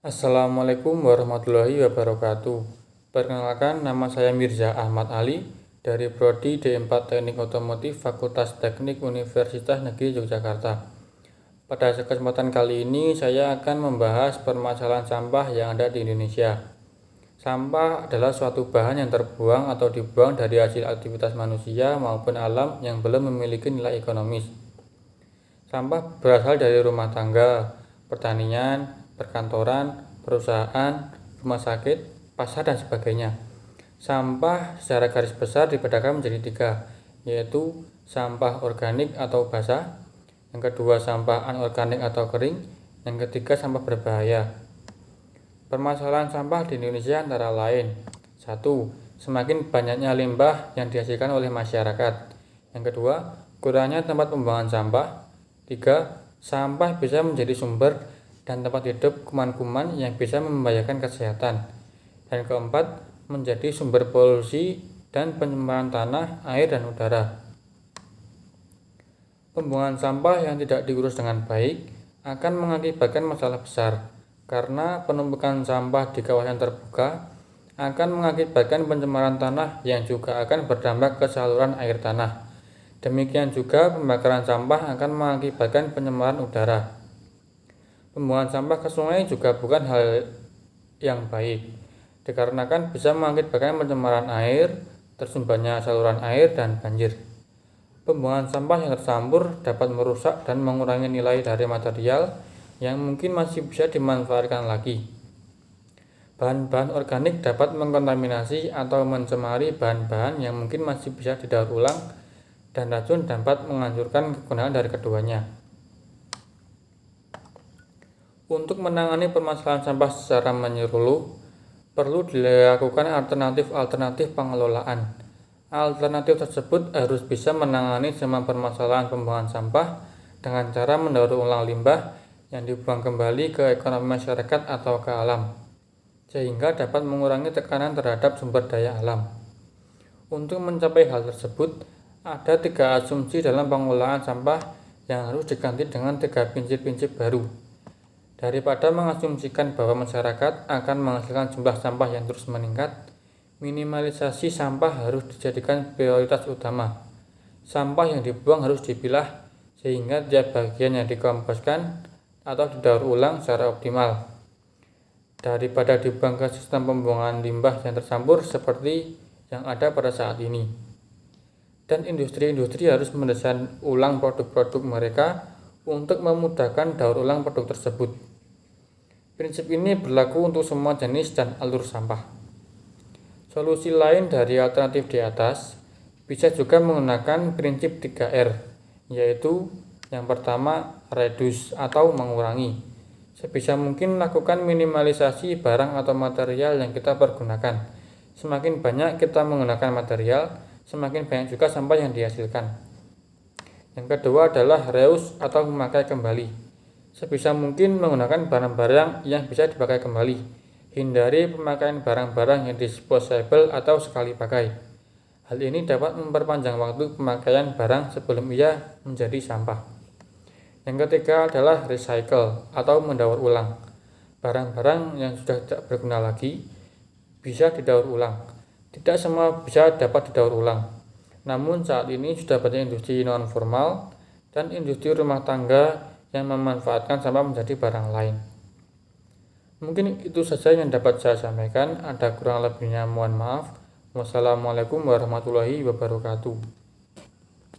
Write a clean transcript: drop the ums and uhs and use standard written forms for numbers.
Assalamualaikum warahmatullahi wabarakatuh. Perkenalkan, nama saya Mirza Ahmad Ali dari Prodi D4 Teknik Otomotif Fakultas Teknik Universitas Negeri Yogyakarta. Pada kesempatan kali ini saya akan membahas permasalahan sampah yang ada di Indonesia. Sampah adalah suatu bahan yang terbuang atau dibuang dari hasil aktivitas manusia maupun alam yang belum memiliki nilai ekonomis. Sampah berasal dari rumah tangga, pertanian, perkantoran, perusahaan, rumah sakit, pasar, dan sebagainya. Sampah secara garis besar dibedakan menjadi 3, yaitu sampah organik atau basah, yang kedua sampah anorganik atau kering, yang ketiga sampah berbahaya. Permasalahan sampah di Indonesia antara lain: 1. Semakin banyaknya limbah yang dihasilkan oleh masyarakat. Yang kedua, kurangnya tempat pembuangan sampah. 3. Sampah bisa menjadi sumber dan tempat hidup kuman-kuman yang bisa membahayakan kesehatan. Dan keempat, menjadi sumber polusi dan pencemaran tanah, air, dan udara. Pembuangan sampah yang tidak diurus dengan baik akan mengakibatkan masalah besar, karena penumpukan sampah di kawasan terbuka akan mengakibatkan pencemaran tanah yang juga akan berdampak ke saluran air tanah. Demikian juga pembakaran sampah akan mengakibatkan pencemaran udara. Pembuangan sampah ke sungai juga bukan hal yang baik, dikarenakan bisa mengakibatkan pencemaran air, tersumbatnya saluran air, dan banjir. Pembuangan sampah yang tercampur dapat merusak dan mengurangi nilai dari material yang mungkin masih bisa dimanfaatkan lagi. Bahan-bahan organik dapat mengkontaminasi atau mencemari bahan-bahan yang mungkin masih bisa didaur ulang, dan racun dapat menghancurkan kegunaan dari keduanya. Untuk menangani permasalahan sampah secara menyeluruh, perlu dilakukan alternatif pengelolaan. Alternatif tersebut harus bisa menangani semua permasalahan pembuangan sampah dengan cara mendaur ulang limbah yang dibuang kembali ke ekonomi masyarakat atau ke alam, sehingga dapat mengurangi tekanan terhadap sumber daya alam. Untuk mencapai hal tersebut, ada 3 asumsi dalam pengelolaan sampah yang harus diganti dengan 3 prinsip-prinsip baru. Daripada mengasumsikan bahwa masyarakat akan menghasilkan jumlah sampah yang terus meningkat, minimalisasi sampah harus dijadikan prioritas utama. Sampah yang dibuang harus dipilah sehingga tiap bagian yang dikomposkan atau didaur ulang secara optimal, daripada dibuang ke sistem pembuangan limbah yang tercampur seperti yang ada pada saat ini. Dan industri-industri harus mendesain ulang produk-produk mereka untuk memudahkan daur ulang produk tersebut. Prinsip ini berlaku untuk semua jenis dan alur sampah. Solusi lain dari alternatif di atas bisa juga menggunakan prinsip 3R, yaitu yang pertama, reduce atau mengurangi. Sebisa mungkin lakukan minimalisasi barang atau material yang kita pergunakan. Semakin banyak kita menggunakan material, semakin banyak juga sampah yang dihasilkan. Yang kedua adalah reuse atau memakai kembali. Sebisa mungkin menggunakan barang-barang yang bisa dipakai kembali. Hindari pemakaian barang-barang yang disposable atau sekali pakai. Hal ini dapat memperpanjang waktu pemakaian barang sebelum ia menjadi sampah. Yang ketiga adalah recycle atau mendaur ulang. Barang-barang yang sudah tidak berguna lagi bisa didaur ulang. Tidak semua bisa dapat didaur ulang. Namun saat ini sudah banyak industri non-formal dan industri rumah tangga yang memanfaatkan sampah menjadi barang lain. Mungkin itu saja yang dapat saya sampaikan. Ada kurang lebihnya mohon maaf. Wassalamualaikum warahmatullahi wabarakatuh.